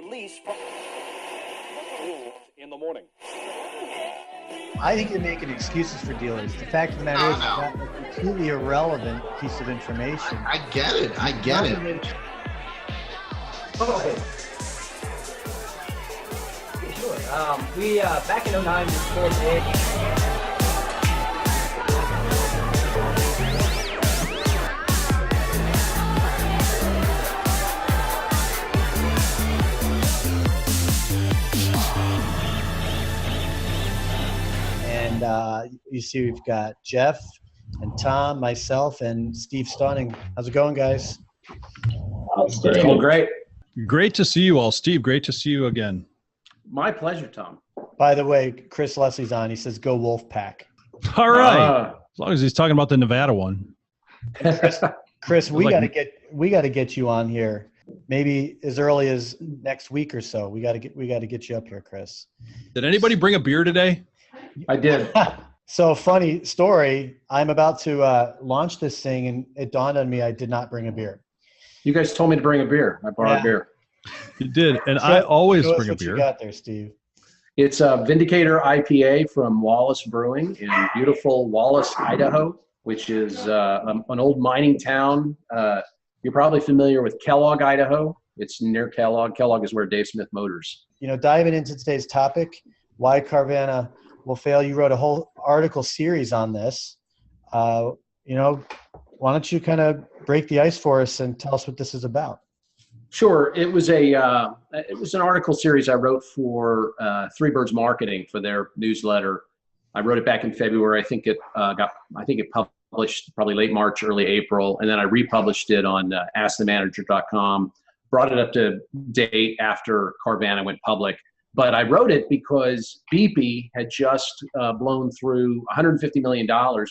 release from in the morning. I think you're making excuses for dealers. The fact of the matter is that's a completely irrelevant piece of information. I get it. Oh, hey. Yeah, sure. We back in 09 we scored big. And you see we've got Jeff and Tom, myself, and Steve Stauning. How's it going, guys? Doing great. Great to see you all. Steve, great to see you again. My pleasure, Tom. By the way, Chris Leslie's on. He says, go Wolfpack. All right. As long as he's talking about the Nevada one. Chris, we got to get you on here. Maybe as early as next week or so. We got to get you up here, Chris. Did anybody bring a beer today? I did. So funny story. I'm about to launch this thing, and it dawned on me I did not bring a beer. You guys told me to bring a beer. I borrowed a beer. You did, and I always bring a beer. What you got there, Steve? It's a Vindicator IPA from Wallace Brewing in beautiful Wallace, Idaho, which is an old mining town. You're probably familiar with Kellogg, Idaho. It's near Kellogg. Kellogg is where Dave Smith Motors. Diving into today's topic, why Carvana will fail. You wrote a whole article series on this. Why don't you kind of break the ice for us and tell us what this is about? Sure. It was an article series I wrote for Three Birds Marketing for their newsletter. I wrote it back in February. I think it published probably late March, early April, and then I republished it on AskTheManager.com. Brought it up to date after Carvana went public. But I wrote it because BP had just blown through $150 million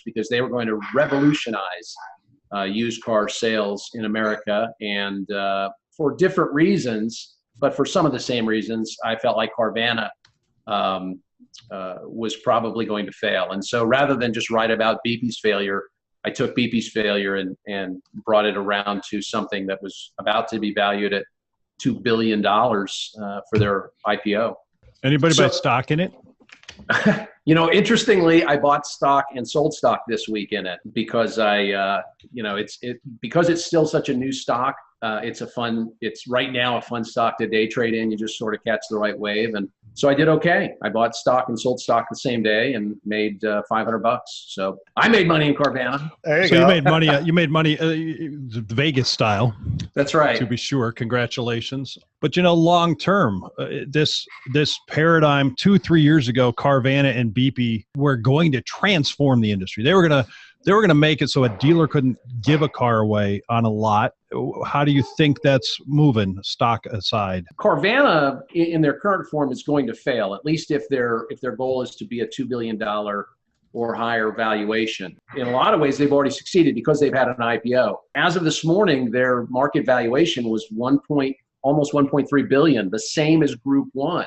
because they were going to revolutionize used car sales in America. And for different reasons, but for some of the same reasons, I felt like Carvana was probably going to fail. And so rather than just write about BP's failure, I took BP's failure and brought it around to something that was about to be valued at $2 billion for their IPO. Anybody buy stock in it? Interestingly, I bought stock and sold stock this week in it because because it's still such a new stock. It's right now a fun stock to day trade in. You just sort of catch the right wave. And so I did okay. I bought stock and sold stock the same day and made $500. So I made money in Carvana. There you go. You made money Vegas style. That's right. To be sure. Congratulations. But long term, this paradigm 2-3 years ago, Carvana and BP were going to transform the industry. They were going to make it so a dealer couldn't give a car away on a lot. How do you think that's moving, stock aside? Carvana, in their current form, is going to fail, at least if their goal is to be a $2 billion or higher valuation. In a lot of ways, they've already succeeded because they've had an IPO. As of this morning, their market valuation was almost $1.3 billion, the same as Group 1.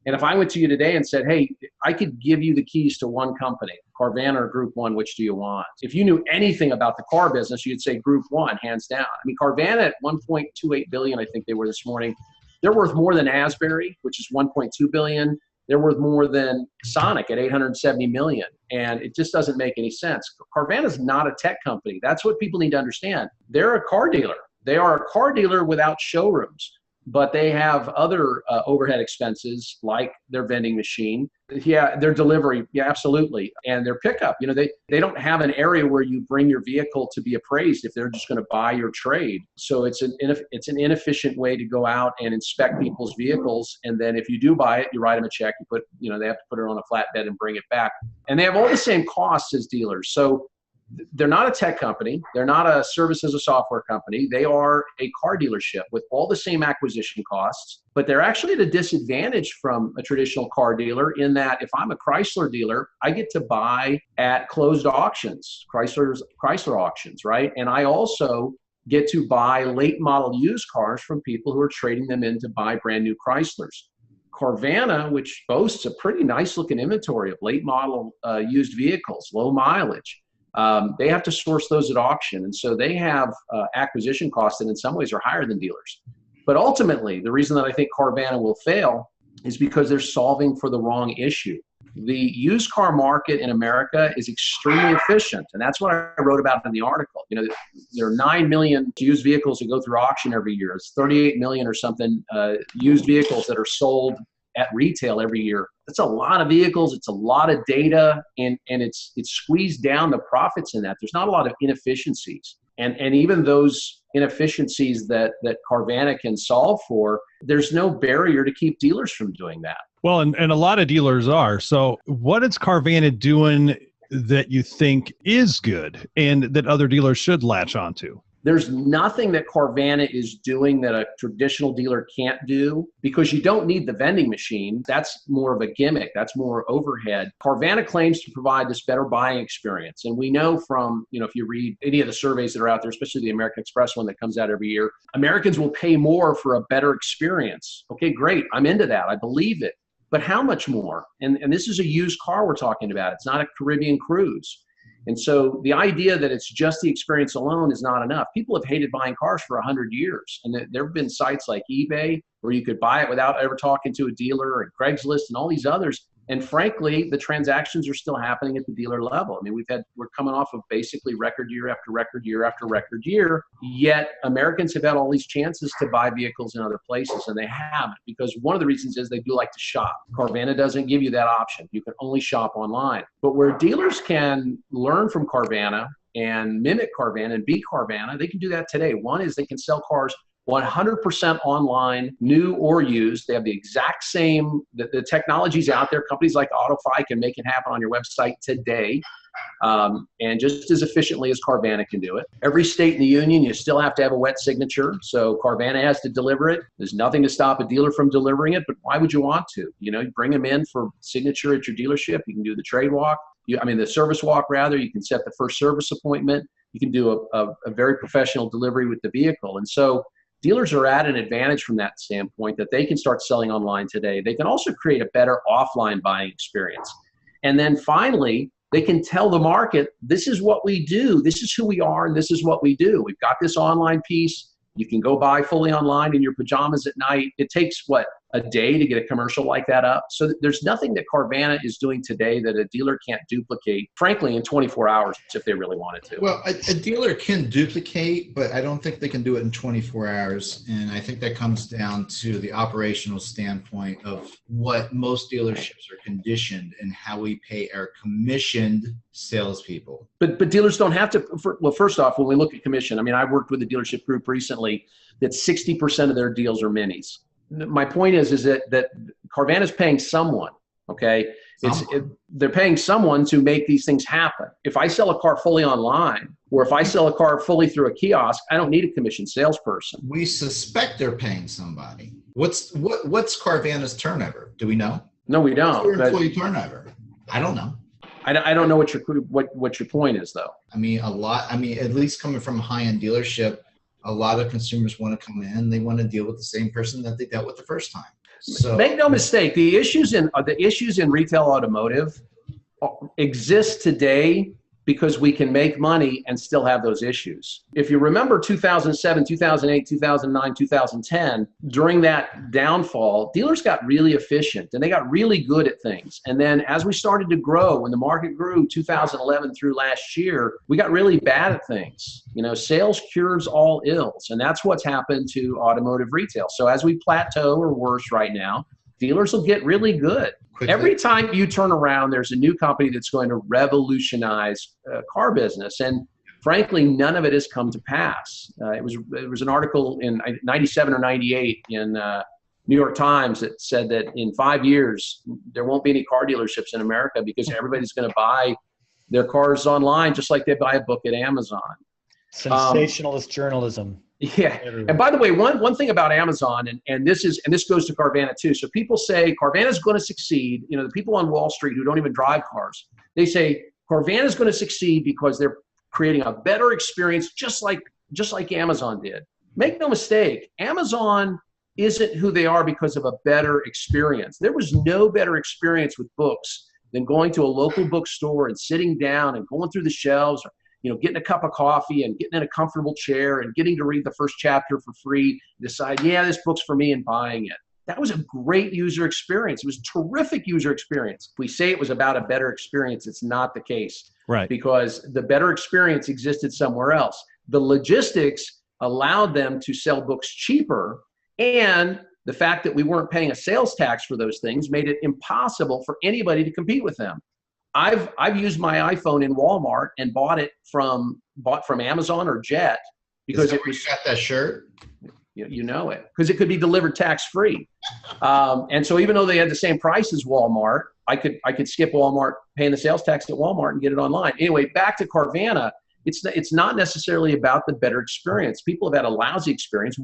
And if I went to you today and said, hey, I could give you the keys to one company, Carvana or Group 1, which do you want? If you knew anything about the car business, you'd say Group 1, hands down. I mean, Carvana at $1.28 billion, I think they were this morning, they're worth more than Asbury, which is $1.2 billion. They're worth more than Sonic at $870 million. And it just doesn't make any sense. Carvana is not a tech company. That's what people need to understand. They're a car dealer. They are a car dealer without showrooms. But they have other overhead expenses like their vending machine. Yeah, their delivery. Yeah, absolutely. And their pickup. They don't have an area where you bring your vehicle to be appraised if they're just going to buy your trade. So it's an inefficient way to go out and inspect people's vehicles. And then if you do buy it, you write them a check. They have to put it on a flatbed and bring it back. And they have all the same costs as dealers. So they're not a tech company. They're not a service as a software company. They are a car dealership with all the same acquisition costs, but they're actually at a disadvantage from a traditional car dealer in that if I'm a Chrysler dealer, I get to buy at closed auctions, Chrysler auctions, right? And I also get to buy late model used cars from people who are trading them in to buy brand new Chryslers. Carvana, which boasts a pretty nice looking inventory of late model used vehicles, low mileage, they have to source those at auction. And so they have acquisition costs that in some ways are higher than dealers. But ultimately, the reason that I think Carvana will fail is because they're solving for the wrong issue. The used car market in America is extremely efficient, and that's what I wrote about in the article. You know, there are 9 million used vehicles that go through auction every year. It's 38 million or something used vehicles that are sold at retail every year. That's a lot of vehicles. It's a lot of data, and it's squeezed down the profits in that. There's not a lot of inefficiencies. And even those inefficiencies that Carvana can solve for, there's no barrier to keep dealers from doing that. Well, and a lot of dealers are. So what is Carvana doing that you think is good and that other dealers should latch onto? There's nothing that Carvana is doing that a traditional dealer can't do, because you don't need the vending machine. That's more of a gimmick. That's more overhead. Carvana claims to provide this better buying experience. And we know from, if you read any of the surveys that are out there, especially the American Express one that comes out every year, Americans will pay more for a better experience. Okay, great. I'm into that. I believe it. But how much more? And this is a used car we're talking about. It's not a Caribbean cruise. And so the idea that it's just the experience alone is not enough. People have hated buying cars for 100 years. And there have been sites like eBay where you could buy it without ever talking to a dealer, and Craigslist and all these others. And frankly, the transactions are still happening at the dealer level. I mean, we're coming off of basically record year after record year after record year, yet Americans have had all these chances to buy vehicles in other places, and they haven't, because one of the reasons is they do like to shop. Carvana doesn't give you that option. You can only shop online. But where dealers can learn from Carvana and mimic Carvana and be Carvana, they can do that today. One is they can sell cars 100% online, new or used. They have the exact same, the technology's out there. Companies like AutoFi can make it happen on your website today, and just as efficiently as Carvana can do it. Every state in the union, you still have to have a wet signature, so Carvana has to deliver it. There's nothing to stop a dealer from delivering it, but why would you want to? You bring them in for signature at your dealership. You can do the trade walk. The service walk, rather. You can set the first service appointment. You can do a very professional delivery with the vehicle. And so dealers are at an advantage from that standpoint, that they can start selling online today. They can also create a better offline buying experience. And then finally, they can tell the market, this is what we do, this is who we are, and this is what we do. We've got this online piece. You can go buy fully online in your pajamas at night. It takes, a day to get a commercial like that up. So there's nothing that Carvana is doing today that a dealer can't duplicate, frankly, in 24 hours if they really wanted to. Well, a dealer can duplicate, but I don't think they can do it in 24 hours. And I think that comes down to the operational standpoint of what most dealerships are conditioned and how we pay our commissioned salespeople. But dealers don't have to. Well, first off, when we look at commission, I worked with a dealership group recently that 60% of their deals are minis. My point is that Carvana is paying someone, okay? They're paying someone to make these things happen. If I sell a car fully online, or if I sell a car fully through a kiosk, I don't need a commissioned salesperson. We suspect they're paying somebody. What's Carvana's turnover? Do we know? No, we don't. What's their employee turnover? I don't know. I don't know what your point is, though. At least coming from a high-end dealership, a lot of consumers want to come in. They want to deal with the same person that they dealt with the first time. So make no mistake, the issues in retail automotive exist today because we can make money and still have those issues. If you remember 2007, 2008, 2009, 2010, during that downfall, dealers got really efficient and they got really good at things. And then as we started to grow, when the market grew 2011 through last year, we got really bad at things. Sales cures all ills, and that's what's happened to automotive retail. So as we plateau or worse right now, dealers will get really good. Quickly. Every time you turn around, there's a new company that's going to revolutionize car business. And frankly, none of it has come to pass. It was an article in 97 or 98 in New York Times that said that in 5 years, there won't be any car dealerships in America because everybody's going to buy their cars online just like they buy a book at Amazon. Sensationalist journalism. Yeah. And by the way, one thing about Amazon, and this goes to Carvana too. So people say Carvana is going to succeed. The people on Wall Street who don't even drive cars, they say Carvana is going to succeed because they're creating a better experience, just like Amazon did. Make no mistake, Amazon isn't who they are because of a better experience. There was no better experience with books than going to a local bookstore and sitting down and going through the shelves. getting a cup of coffee and getting in a comfortable chair and getting to read the first chapter for free, decide, yeah, this book's for me, and buying it. That was a great user experience. It was a terrific user experience. If we say it was about a better experience, it's not the case. Right. Because the better experience existed somewhere else. The logistics allowed them to sell books cheaper, and the fact that we weren't paying a sales tax for those things made it impossible for anybody to compete with them. I've used my iPhone in Walmart and bought from Amazon or Jet because it was got that shirt. You know it, because it could be delivered tax-free. And so even though they had the same price as Walmart, I could skip Walmart, paying the sales tax at Walmart, and get it online. Anyway, back to Carvana. It's not necessarily about the better experience. People have had a lousy experience.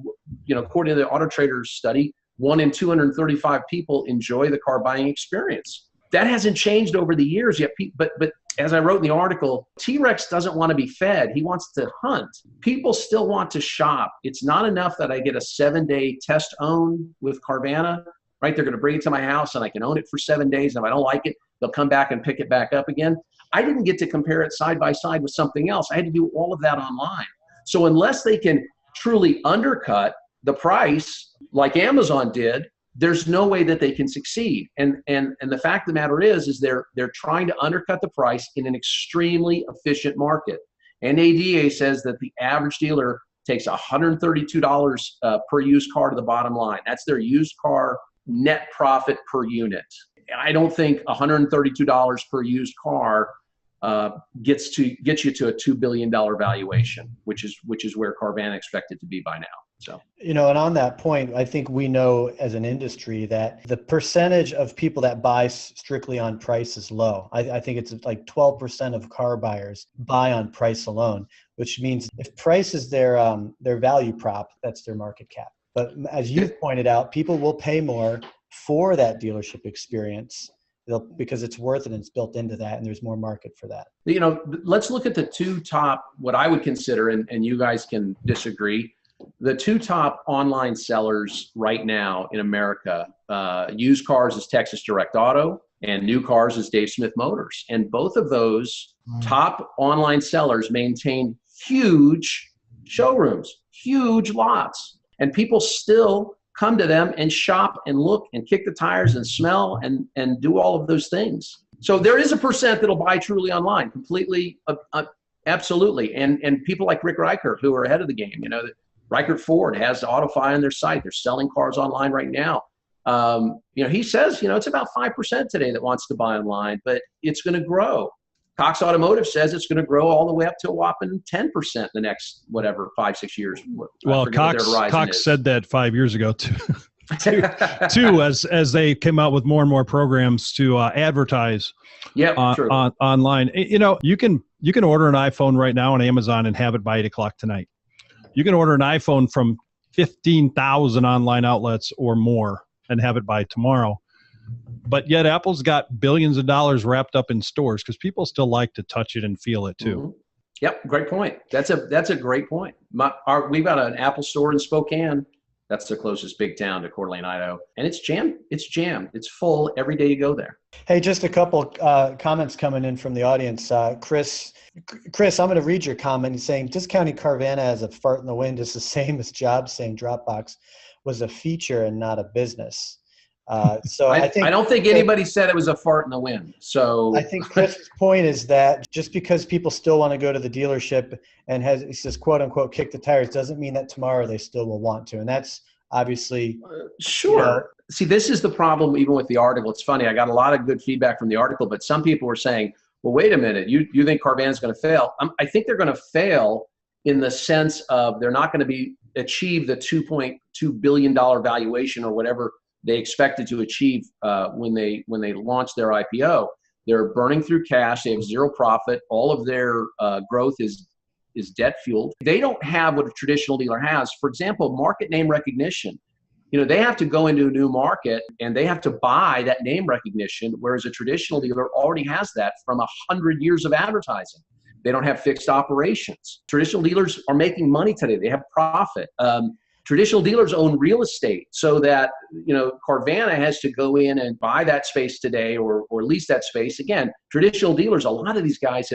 According to the Auto Trader's study, 1 in 235 people enjoy the car buying experience. That hasn't changed over the years yet. But as I wrote in the article, T-Rex doesn't want to be fed. He wants to hunt. People still want to shop. It's not enough that I get a 7-day test own with Carvana, right? They're going to bring it to my house and I can own it for 7 days. And if I don't like it, they'll come back and pick it back up again. I didn't get to compare it side by side with something else. I had to do all of that online. So unless they can truly undercut the price like Amazon did, there's no way that they can succeed. And the fact of the matter is they're trying to undercut the price in an extremely efficient market. NADA says that the average dealer takes $132 per used car to the bottom line. That's their used car net profit per unit. I don't think $132 per used car gets you to a $2 billion valuation, which is where Carvana expected to be by now. So, and on that point, I think we know as an industry that the percentage of people that buy strictly on price is low. I think it's like 12% of car buyers buy on price alone, which means if price is their value prop, that's their market cap. But as you've pointed out, people will pay more for that dealership experience because it's worth it and it's built into that, and there's more market for that. Let's look at the two top, what I would consider, and you guys can disagree, the two top online sellers right now in America, used cars is Texas Direct Auto, and new cars is Dave Smith Motors. And both of those top online sellers maintain huge showrooms, huge lots, and people still come to them and shop and look and kick the tires and smell and do all of those things. So there is a percent that'll buy truly online, completely, absolutely. And people like Rick Reichert, who are ahead of the game, Reichert Ford has AutoFi on their site. They're selling cars online right now. He says, it's about 5% today that wants to buy online, but it's going to grow. Cox Automotive says it's going to grow all the way up to a whopping 10% the next, 5-6 years. Well, Cox said that 5 years ago too. too, as they came out with more and more programs to advertise online. You can order an iPhone right now on Amazon and have it by 8 o'clock tonight. You can order an iPhone from 15,000 online outlets or more and have it by tomorrow. But yet Apple's got billions of dollars wrapped up in stores because people still like to touch it and feel it too. Mm-hmm. Yep, great point. That's a great point. We've got an Apple store in Spokane. That's the closest big town to Coeur d'Alene, Idaho. And it's jammed. It's full every day you go there. Hey, just a couple comments coming in from the audience. Chris, I'm going to read your comment. He's saying, discounting Carvana as a fart in the wind is the same as Jobs saying Dropbox was a feature and not a business. So I don't think anybody said it was a fart in the wind. So I think Chris's point is that just because people still want to go to the dealership and he says, quote unquote, kick the tires, doesn't mean that tomorrow they still will want to. And that's obviously sure. See, this is the problem even with the article. It's funny. I got a lot of good feedback from the article, but some people were saying, well, wait a minute, you think Carvana is going to fail? I think they're going to fail in the sense of they're not going to achieve the $2.2 billion valuation or whatever they expected to achieve when they launched their IPO. They're burning through cash. They have zero profit. All of their growth is debt fueled. They don't have what a traditional dealer has. For example, market name recognition. They have to go into a new market and they have to buy that name recognition, whereas a traditional dealer already has that from 100 years of advertising. They don't have fixed operations. Traditional dealers are making money today. They have profit. Traditional dealers own real estate, so that, Carvana has to go in and buy that space today or lease that space. Again, traditional dealers, a lot of these guys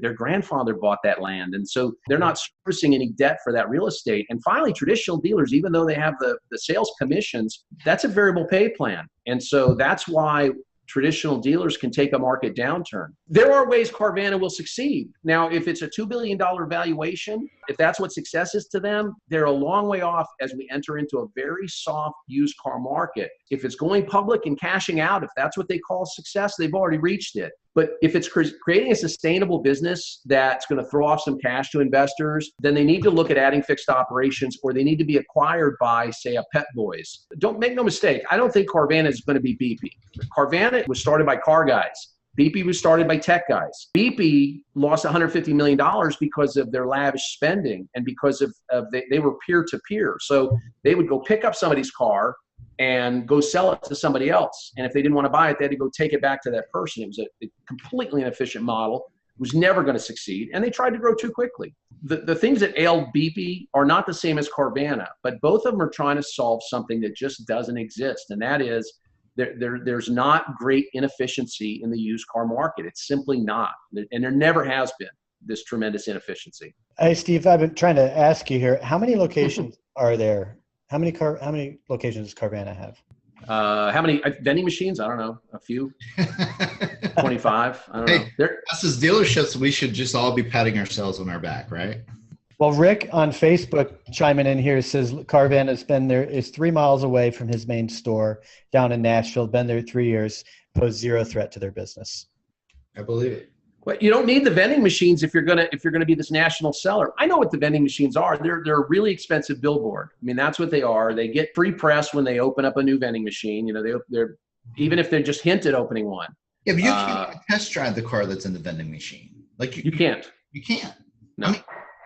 their grandfather bought that land, and so they're not servicing any debt for that real estate. And finally, traditional dealers, even though they have the sales commissions, that's a variable pay plan. And so that's why traditional dealers can take a market downturn. There are ways Carvana will succeed. Now, if it's a $2 billion valuation, if that's what success is to them, they're a long way off as we enter into a very soft used car market. If it's going public and cashing out, if that's what they call success, they've already reached it. But if it's creating a sustainable business that's going to throw off some cash to investors, then they need to look at adding fixed operations, or they need to be acquired by, say, a Pet Boys. Don't make no mistake. I don't think Carvana is going to be BP. Carvana was started by car guys. BP was started by tech guys. BP lost $150 million because of their lavish spending and because of they were peer-to-peer. So they would go pick up somebody's car and go sell it to somebody else. And if they didn't want to buy it, they had to go take it back to that person. It was a completely inefficient model. It was never going to succeed. And they tried to grow too quickly. The things that ailed BP are not the same as Carvana, but both of them are trying to solve something that just doesn't exist. And that is there's not great inefficiency in the used car market. It's simply not. And there never has been this tremendous inefficiency. Hey, Steve, I've been trying to ask you here, how many locations are there? How many locations does Carvana have? How many vending machines? I don't know. A few. 25. I don't know. Us as dealerships, we should just all be patting ourselves on our back, right? Well, Rick on Facebook chiming in here says Carvana's been there, is 3 miles away from his main store down in Nashville, been there 3 years, posed zero threat to their business. I believe it. Well, you don't need the vending machines if you're gonna be this national seller. I know what the vending machines are. They're a really expensive billboard. I mean, that's what they are. They get free press when they open up a new vending machine. They're even if they're just hinted opening one. Yeah, but you can't test drive the car that's in the vending machine. Like you can't. You can't. No. I mean,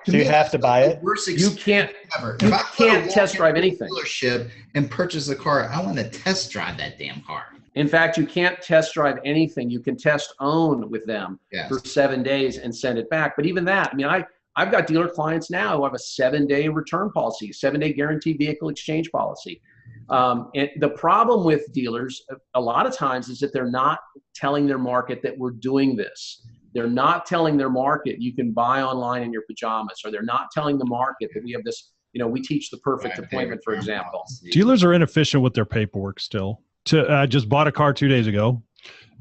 so you have to buy it. You can't. Ever. You can't test drive anything. Dealership and purchase a car. I want to test drive that damn car. In fact, you can't test drive anything. You can test own with them for 7 days and send it back. But even that, I mean, I've got dealer clients now who have a 7-day return policy, 7-day guaranteed vehicle exchange policy. And the problem with dealers a lot of times is that they're not telling their market that we're doing this. They're not telling their market you can buy online in your pajamas, or they're not telling the market that we have this, we teach the perfect appointment, for example. Dealers are inefficient with their paperwork still. I just bought a car 2 days ago,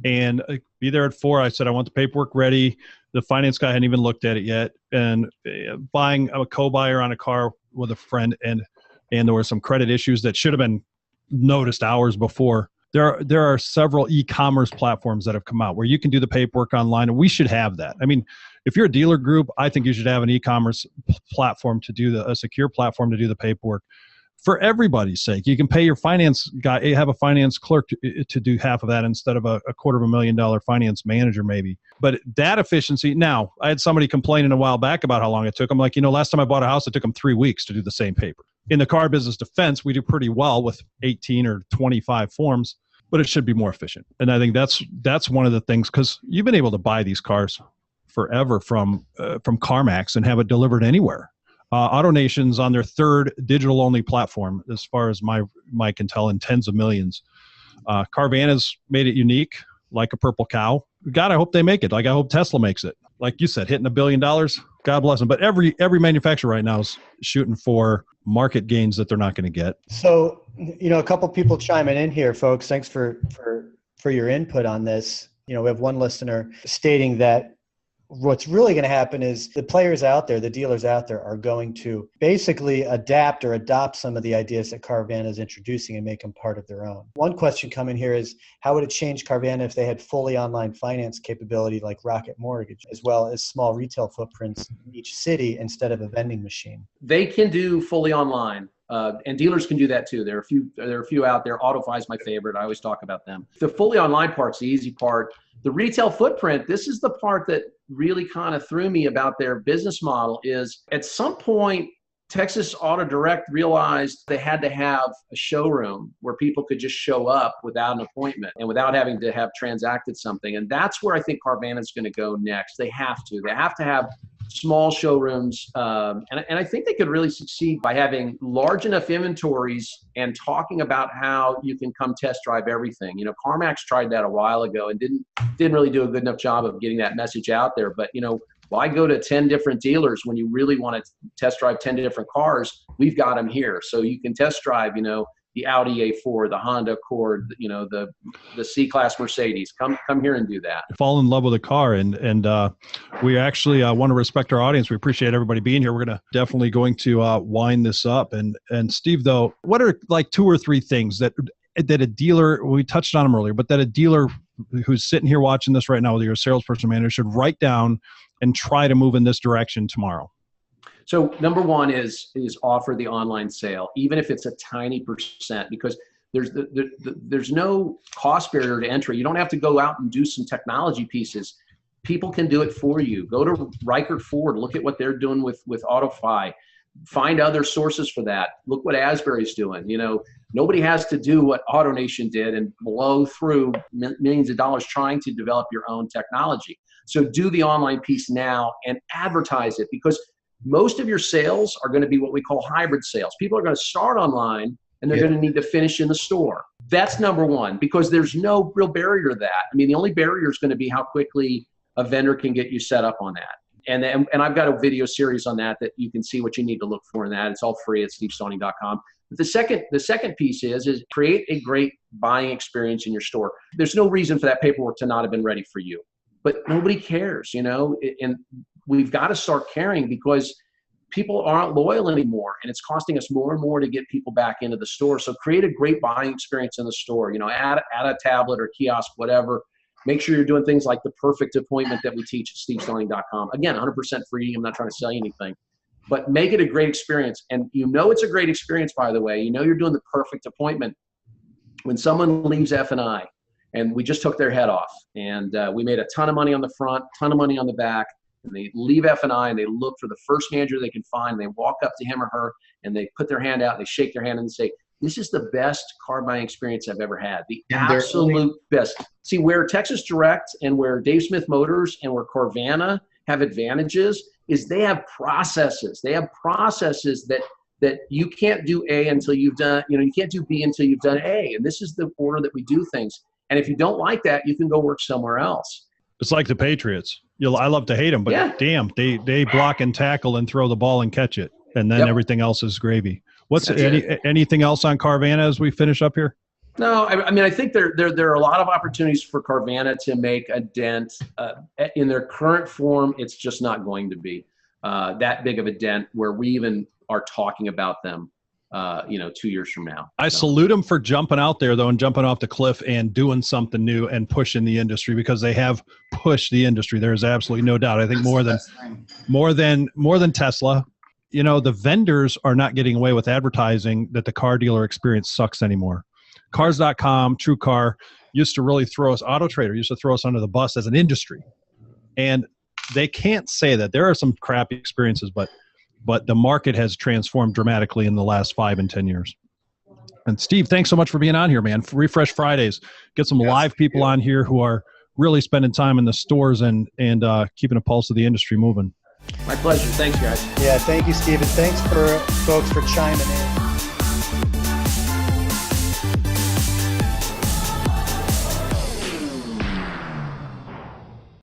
and be there at 4. I said, I want the paperwork ready. The finance guy hadn't even looked at it yet. And buying a co-buyer on a car with a friend, and there were some credit issues that should have been noticed hours before. There are several e-commerce platforms that have come out where you can do the paperwork online, and we should have that. I mean, if you're a dealer group, I think you should have an e-commerce platform to do a secure platform to do the paperwork. For everybody's sake, you can pay your finance guy, have a finance clerk to do half of that instead of a $250,000 finance manager maybe. But that efficiency, now, I had somebody complaining a while back about how long it took. I'm like, last time I bought a house, it took them 3 weeks to do the same paper. In the car business defense, we do pretty well with 18 or 25 forms, but it should be more efficient. And I think that's one of the things, because you've been able to buy these cars forever from CarMax and have it delivered anywhere. AutoNation's on their 3rd digital-only platform, as far as my can tell, in tens of millions. Carvana's made it unique, like a purple cow. God, I hope they make it. Like I hope Tesla makes it. Like you said, hitting $1 billion, God bless them. But every manufacturer right now is shooting for market gains that they're not going to get. So, a couple people chiming in here, folks. Thanks for your input on this. We have one listener stating that what's really going to happen is the players out there, the dealers out there, are going to basically adapt or adopt some of the ideas that Carvana is introducing and make them part of their own. One question coming here is, how would it change Carvana if they had fully online finance capability like Rocket Mortgage, as well as small retail footprints in each city instead of a vending machine? They can do fully online. And dealers can do that too. There are a few out there. AutoFi is my favorite. I always talk about them. The fully online part's the easy part. The retail footprint, this is the part that really kind of threw me about their business model, is at some point, Texas Auto Direct realized they had to have a showroom where people could just show up without an appointment and without having to have transacted something. And that's where I think Carvana is going to go next. They have to. They have to have small showrooms. And I think they could really succeed by having large enough inventories and talking about how you can come test drive everything. CarMax tried that a while ago and didn't really do a good enough job of getting that message out there. But, why go to 10 different dealers when you really want to test drive 10 different cars? We've got them here. So you can test drive, the Audi A4, the Honda Accord, the C-Class Mercedes. Come here and do that. Fall in love with a car, and we actually want to respect our audience. We appreciate everybody being here. We're definitely going to wind this up. And Steve, though, what are like 2 or 3 things that a dealer, we touched on them earlier, but that a dealer who's sitting here watching this right now, whether you're a salesperson or manager, should write down and try to move in this direction tomorrow? So number one is offer the online sale, even if it's a tiny percent, because there's no cost barrier to entry. You don't have to go out and do some technology pieces. People can do it for you. Go to Reichert Ford, look at what they're doing with AutoFi. Find other sources for that. Look what Asbury's doing. Nobody has to do what AutoNation did and blow through millions of dollars trying to develop your own technology. So do the online piece now and advertise it, because most of your sales are going to be what we call hybrid sales. People are going to start online and they're going to need to finish in the store. That's number one, because there's no real barrier to that. I mean, the only barrier is going to be how quickly a vendor can get you set up on that. And I've got a video series on that you can see what you need to look for in that. It's all free at stevestauning.com. But the second piece is create a great buying experience in your store. There's no reason for that paperwork to not have been ready for you, but nobody cares, and we've got to start caring, because people aren't loyal anymore, and it's costing us more and more to get people back into the store. So create a great buying experience in the store, add a tablet or kiosk, whatever. Make sure you're doing things like the perfect appointment that we teach at stevestauning.com. Again, 100% free. I'm not trying to sell you anything, but make it a great experience. And it's a great experience, by the way. You're doing the perfect appointment when someone leaves F&I and we just took their head off, and we made a ton of money on the front, ton of money on the back, and they leave F&I and they look for the first manager they can find. And they walk up to him or her and they put their hand out and they shake their hand and say, "This is the best car buying experience I've ever had. The absolute best." See, where Texas Direct and where Dave Smith Motors and where Carvana have advantages is they have processes. They have processes that you can't do A until you've done, you can't do B until you've done A. And this is the order that we do things. And if you don't like that, you can go work somewhere else. It's like the Patriots. I love to hate them, but damn, they block and tackle and throw the ball and catch it. And then everything else is gravy. Anything else on Carvana as we finish up here? No, I mean, I think there are a lot of opportunities for Carvana to make a dent. In their current form, it's just not going to be that big of a dent where we even are talking about them, 2 years from now. I salute them for jumping out there, though, and jumping off the cliff and doing something new and pushing the industry, because they have pushed the industry. There is absolutely no doubt. I think more than Tesla. The vendors are not getting away with advertising that the car dealer experience sucks anymore. Cars.com, TrueCar used to really throw us, Auto Trader used to throw us under the bus as an industry. And they can't say that. There are some crappy experiences, but the market has transformed dramatically in the last 5 and 10 years. And Steve, thanks so much for being on here, man. Refresh Fridays. Get some live people on here who are really spending time in the stores and keeping a pulse of the industry moving. My pleasure. Thanks, guys. Yeah, thank you, Steve. And thanks for folks for chiming in.